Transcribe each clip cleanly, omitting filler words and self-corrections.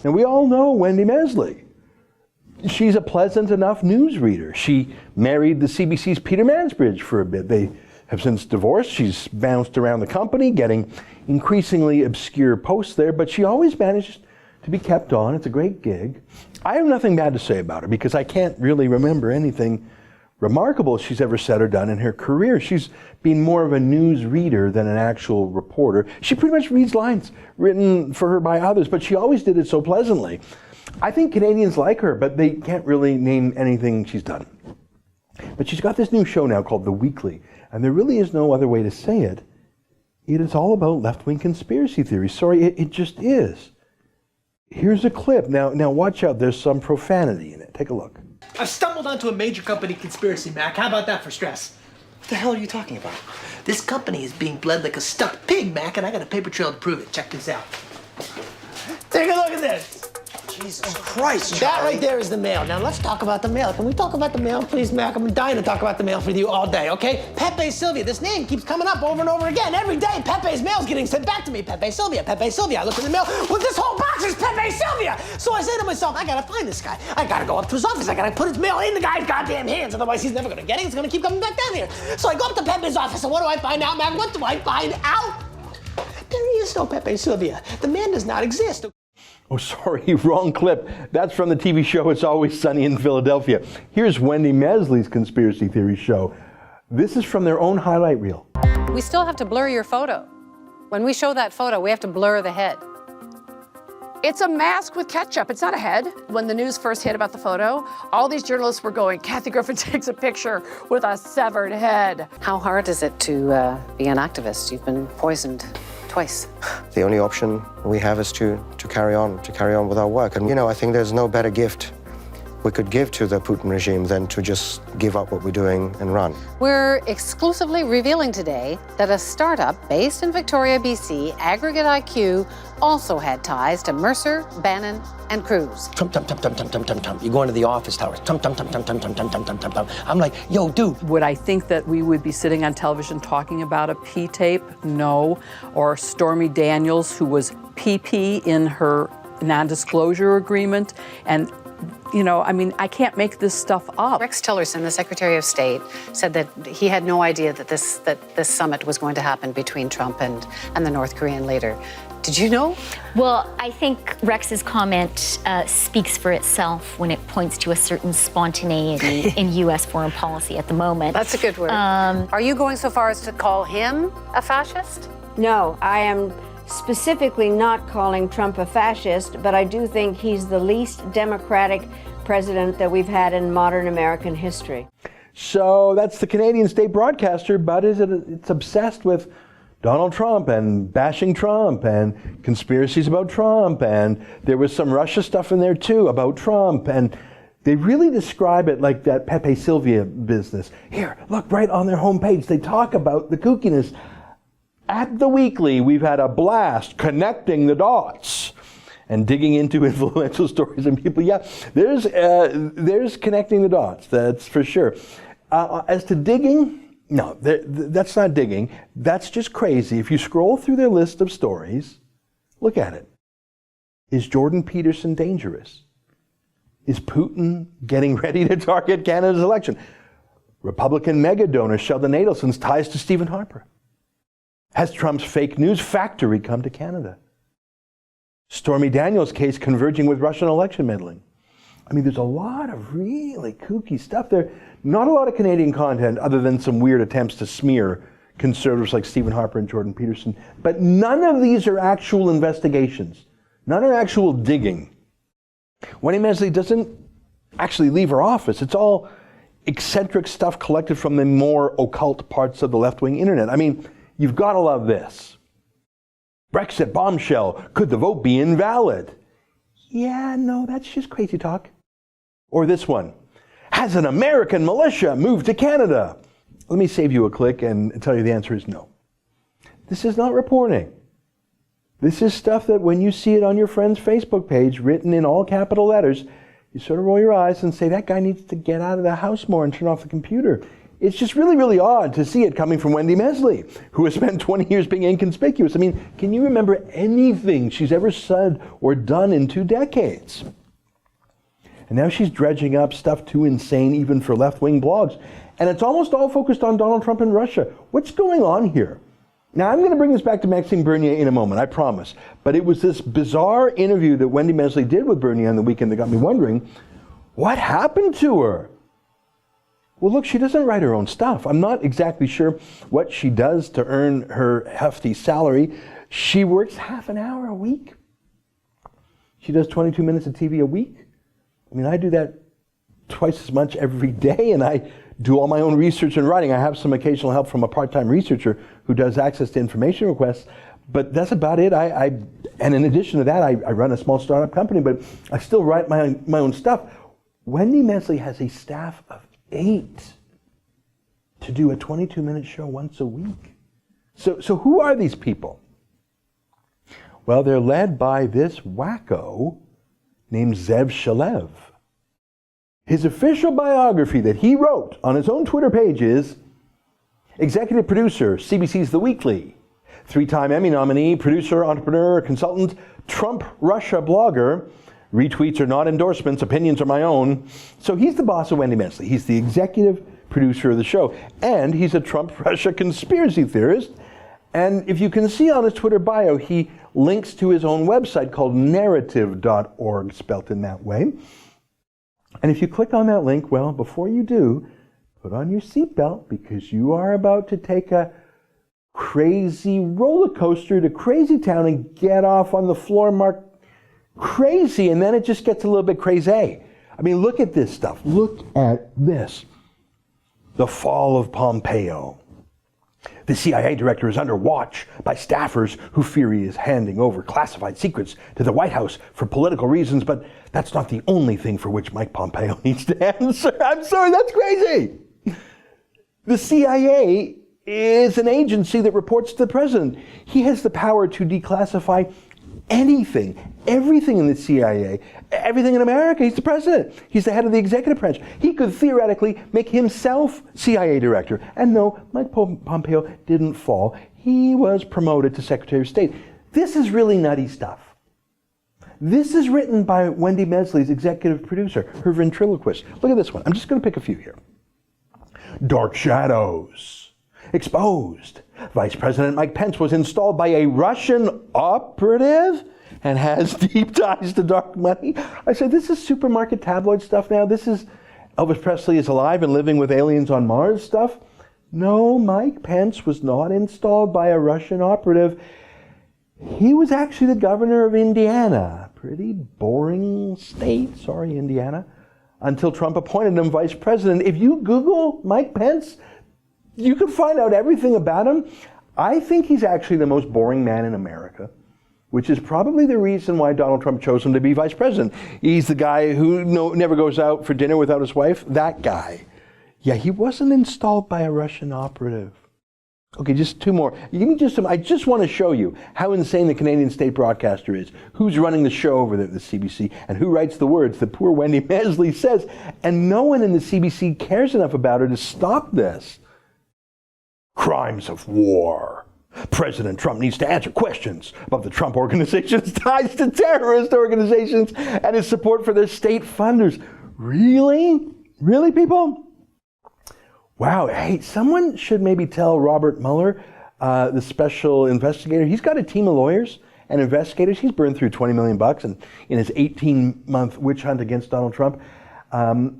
And we all know Wendy Meze. She's a pleasant enough newsreader. She married the CBC's Peter Mansbridge for a bit. They have since divorced. She's bounced around the company, getting increasingly obscure posts there, but she always manages to be kept on. It's a great gig. I have nothing bad to say about her because I can't really remember anything remarkable she's ever said or done in her career. She's been more of a news reader than an actual reporter. She pretty much reads lines written for her by others, but she always did it so pleasantly. I think Canadians like her, but they can't really name anything she's done. But she's got this new show now called The Weekly, and there really is no other way to say it. It is all about left-wing conspiracy theories. Sorry, it just is. Here's a clip. Now watch out, there's some profanity in it. Take a look. I've stumbled onto a major company conspiracy, Mac. How about that for stress? What the hell are you talking about? This company is being bled like a stuffed pig, Mac, and I got a paper trail to prove it. Check this out. Take a look at this. Jesus Christ, Charlie. That right there is the mail. Now let's talk about the mail. Can we talk about the mail, please, Mac? I'm dying to talk about the mail with you all day, okay? Pepe Sylvia. This name keeps coming up over and over again. Every day, Pepe's mail's getting sent back to me. Pepe Sylvia, Pepe Sylvia. I look in the mail. Well, this whole box is Pepe Sylvia. So I say to myself, I gotta find this guy. I gotta go up to his office. I gotta put his mail in the guy's goddamn hands. Otherwise, he's never gonna get it. It's gonna keep coming back down here. So I go up to Pepe's office, and what do I find out, Mac? What do I find out? There is no Pepe Sylvia. The man does not exist. Oh, sorry, wrong clip. That's from the TV show It's Always Sunny in Philadelphia. Here's Wendy Meze's conspiracy theory show. This is from their own highlight reel. We still have to blur your photo. When we show that photo, we have to blur the head. It's a mask with ketchup. It's not a head. When the news first hit about the photo, all these journalists were going, Kathy Griffin takes a picture with a severed head. How hard is it to be an activist? You've been poisoned twice. The only option we have is to carry on with our work. And, I think there's no better gift we could give to the Putin regime than to just give up what we're doing and run. We're exclusively revealing today that a startup based in Victoria, BC, Aggregate IQ, also had ties to Mercer, Bannon, and Cruz. Tum, tum, tum, tum, tum, tum, tum, tum. You go into the office towers. Tum, tum, tum, tum, tum, tum, tum, tum, tum, tum, tum. I'm like, yo, dude. Would I think that we would be sitting on television talking about a P-tape? No. Or Stormy Daniels, who was PP in her non-disclosure agreement. And I can't make this stuff up. Rex Tillerson, the Secretary of State, said that he had no idea that this summit was going to happen between Trump and the North Korean leader. Did you know? Well, I think Rex's comment speaks for itself when it points to a certain spontaneity in U.S. foreign policy at the moment. That's a good word. Are you going so far as to call him a fascist? No, I am specifically not calling Trump a fascist, but I do think he's the least democratic president that we've had in modern American history. So that's the Canadian state broadcaster, but it's obsessed with Donald Trump and bashing Trump and conspiracies about Trump, and there was some Russia stuff in there too about Trump, and they really describe it like that Pepe Sylvia business. Here, look, right on their homepage, they talk about the kookiness. At The Weekly, we've had a blast connecting the dots and digging into influential stories and people. Yeah, there's connecting the dots, that's for sure. As to digging, no, that's not digging. That's just crazy. If you scroll through their list of stories, look at it. Is Jordan Peterson dangerous? Is Putin getting ready to target Canada's election? Republican mega donor Sheldon Adelson's ties to Stephen Harper. Has Trump's fake news factory come to Canada? Stormy Daniels' case converging with Russian election meddling. I mean, there's a lot of really kooky stuff there. Not a lot of Canadian content other than some weird attempts to smear conservatives like Stephen Harper and Jordan Peterson. But none of these are actual investigations. None are actual digging. Wendy Meze doesn't actually leave her office. It's all eccentric stuff collected from the more occult parts of the left-wing internet. I mean, you've got to love this. Brexit bombshell. Could the vote be invalid? Yeah, no, that's just crazy talk. Or this one. Has an American militia moved to Canada? Let me save you a click and tell you the answer is no. This is not reporting. This is stuff that when you see it on your friend's Facebook page written in all capital letters, you sort of roll your eyes and say, that guy needs to get out of the house more and turn off the computer. it's just really, really odd to see it coming from Wendy Meze, who has spent 20 years being inconspicuous. I mean, can you remember anything she's ever said or done in 2 decades? And now she's dredging up stuff too insane even for left-wing blogs. And it's almost all focused on Donald Trump and Russia. What's going on here? Now, I'm going to bring this back to Maxime Bernier in a moment, I promise. But it was this bizarre interview that Wendy Meze did with Bernier on the weekend that got me wondering, what happened to her? Well, look, she doesn't write her own stuff. I'm not exactly sure what she does to earn her hefty salary. She works half an hour a week. She does 22 minutes of TV a week. I mean, I do that twice as much every day, and I do all my own research and writing. I have some occasional help from a part-time researcher who does access to information requests, but that's about it. And in addition to that, I run a small startup company, but I still write my own stuff. Wendy Meze has a staff of 8 to do a 22-minute show once a week. So who are these people? Well, they're led by this wacko named Zeb Shalev. His official biography that he wrote on his own Twitter page is executive producer, CBC's The Weekly, 3-time Emmy nominee, producer, entrepreneur, consultant, Trump-Russia blogger. Retweets are not endorsements, opinions are my own. So he's the boss of Wendy Meze. He's the executive producer of the show. And he's a Trump-Russia conspiracy theorist. And if you can see on his Twitter bio, he links to his own website called narrative.org, spelt in that way. And if you click on that link, well, before you do, put on your seatbelt because you are about to take a crazy roller coaster to crazy town and get off on the floor marked crazy, and then it just gets a little bit crazy. I mean, look at this stuff. Look at this. The fall of Pompeo. The CIA director is under watch by staffers who fear he is handing over classified secrets to the White House for political reasons, but that's not the only thing for which Mike Pompeo needs to answer. I'm sorry, that's crazy. The CIA is an agency that reports to the president. He has the power to declassify anything, everything in the CIA, everything in America. He's the president. He's the head of the executive branch. He could theoretically make himself CIA director. And no, Mike Pompeo didn't fall. He was promoted to Secretary of State. This is really nutty stuff. This is written by Wendy Meze's executive producer, her ventriloquist. Look at this one. I'm just going to pick a few here. Dark shadows. Exposed. Vice President Mike Pence was installed by a Russian operative and has deep ties to dark money. I said, this is supermarket tabloid stuff now. This is Elvis Presley is alive and living with aliens on Mars stuff. No, Mike Pence was not installed by a Russian operative. He was actually the governor of Indiana. Pretty boring state, sorry, Indiana, until Trump appointed him vice president. If you Google Mike Pence, you can find out everything about him. I think he's actually the most boring man in America, which is probably the reason why Donald Trump chose him to be vice president. He's the guy who never goes out for dinner without his wife. That guy. Yeah, he wasn't installed by a Russian operative. Okay, just 2 more. Give me just some. I just want to show you how insane the Canadian state broadcaster is. Who's running the show over there at the CBC, and who writes the words that poor Wendy Meze says. And no one in the CBC cares enough about her to stop this. Crimes of war. President Trump needs to answer questions about the Trump organization's ties to terrorist organizations and his support for their state funders. Really? Really, people? Wow, hey, someone should maybe tell Robert Muller, the special investigator, he's got a team of lawyers and investigators. He's burned through $20 million in his 18-month witch hunt against Donald Trump.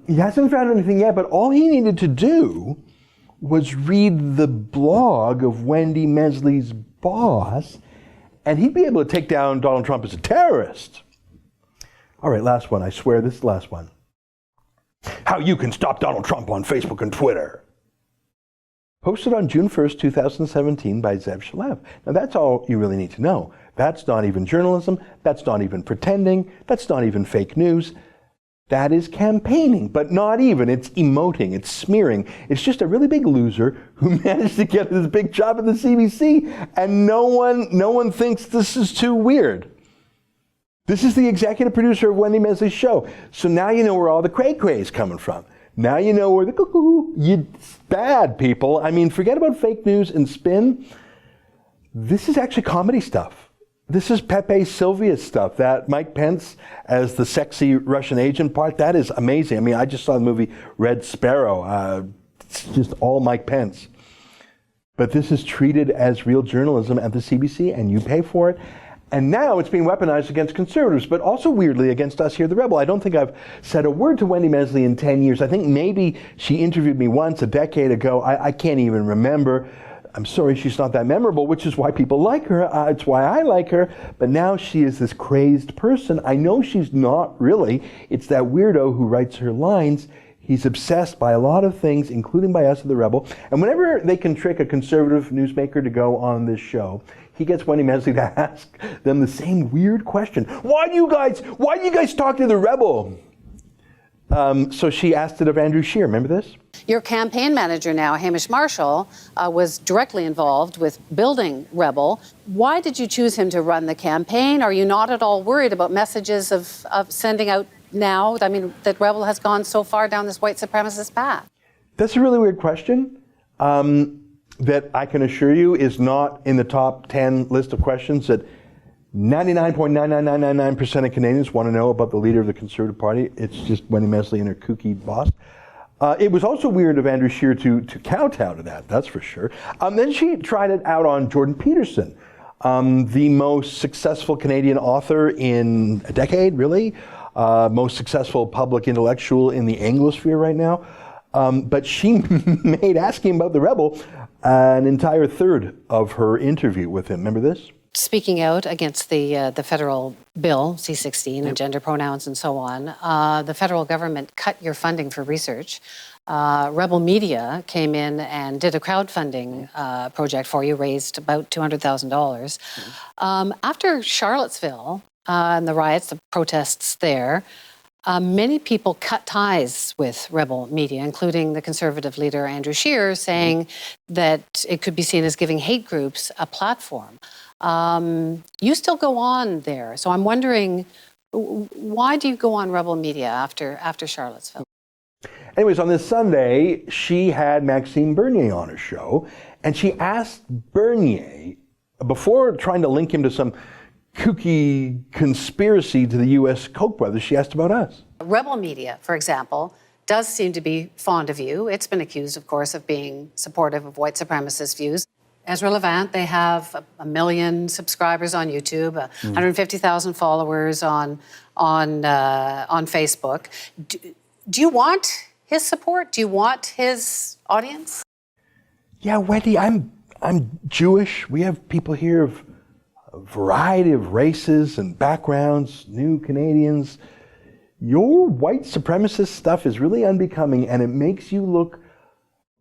He hasn't found anything yet, but all he needed to do was read the blog of Wendy Meze's boss, and he'd be able to take down Donald Trump as a terrorist. All right, last one. I swear this is the last one. How you can stop Donald Trump on Facebook and Twitter. Posted on June 1st, 2017 by Zeb Shalev. Now that's all you really need to know. That's not even journalism. That's not even pretending. That's not even fake news. That is campaigning, but not even. It's emoting, it's smearing. It's just a really big loser who managed to get this big job at the CBC, and no one thinks this is too weird. This is the executive producer of Wendy Meze's show. So now you know where all the cray-cray is coming from. Now you know where it's bad, people. I mean, forget about fake news and spin. This is actually comedy stuff. This is Pepe Sylvia stuff. That Mike Pence as the sexy Russian agent part, that is amazing. I mean, I just saw the movie Red Sparrow. It's just all Mike Pence. But this is treated as real journalism at the CBC, and you pay for it. And now it's being weaponized against conservatives, but also weirdly against us here, The Rebel. I don't think I've said a word to Wendy Meze in 10 years. I think maybe she interviewed me once a decade ago. I can't even remember. I'm sorry she's not that memorable, which is why people like her. It's why I like her. But now she is this crazed person. I know she's not really. It's that weirdo who writes her lines. He's obsessed by a lot of things, including by us at The Rebel. And whenever they can trick a conservative newsmaker to go on this show, he gets Wendy Meze to ask them the same weird question. Why do you guys talk to The Rebel? So she asked it of Andrew Scheer. Remember this? Your campaign manager now, Hamish Marshall, was directly involved with building Rebel. Why did you choose him to run the campaign? Are you not at all worried about messages of sending out now? I mean, that Rebel has gone so far down this white supremacist path. That's a really weird question. That I can assure you is not in the top 10 list of questions that 99.99999% of Canadians want to know about the leader of the Conservative Party. It's just Wendy Meze and her kooky boss. It was also weird of Andrew Scheer to kowtow to that, that's for sure. Then she tried it out on Jordan Peterson, the most successful Canadian author in a decade, really. Most successful public intellectual in the Anglosphere right now. But she made asking about The Rebel an entire third of her interview with him. Remember this? Speaking out against the federal bill, C-16, and gender pronouns and so on, the federal government cut your funding for research. Rebel Media came in and did a crowdfunding project for you, raised about $200,000. After Charlottesville and the riots, the protests there, many people cut ties with Rebel Media, including the Conservative leader Andrew Scheer, saying that it could be seen as giving hate groups a platform. You still go on there, so I'm wondering, why do you go on Rebel Media after Charlottesville? Anyways, on this Sunday, she had Maxime Bernier on her show, and she asked Bernier, before trying to link him to some kooky conspiracy to the U.S. Koch brothers, she asked about us. Rebel Media, for example, does seem to be fond of you. It's been accused, of course, of being supportive of white supremacist views. Ezra Levant, they have 1 million subscribers on YouTube, 150,000 followers on Facebook. Do you want his support? Do you want his audience? Yeah, Wendy, I'm Jewish. We have people here of a variety of races and backgrounds, new Canadians. Your white supremacist stuff is really unbecoming, and it makes you look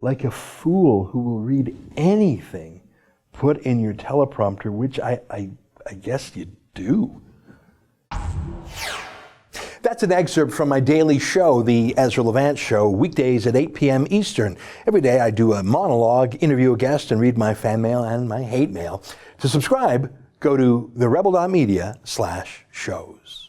like a fool who will read anything put in your teleprompter, which I guess you do. That's an excerpt from my daily show, The Ezra Levant Show, weekdays at 8 p.m. Eastern. Every day I do a monologue, interview a guest, and read my fan mail and my hate mail. To subscribe, go to therebel.media/shows.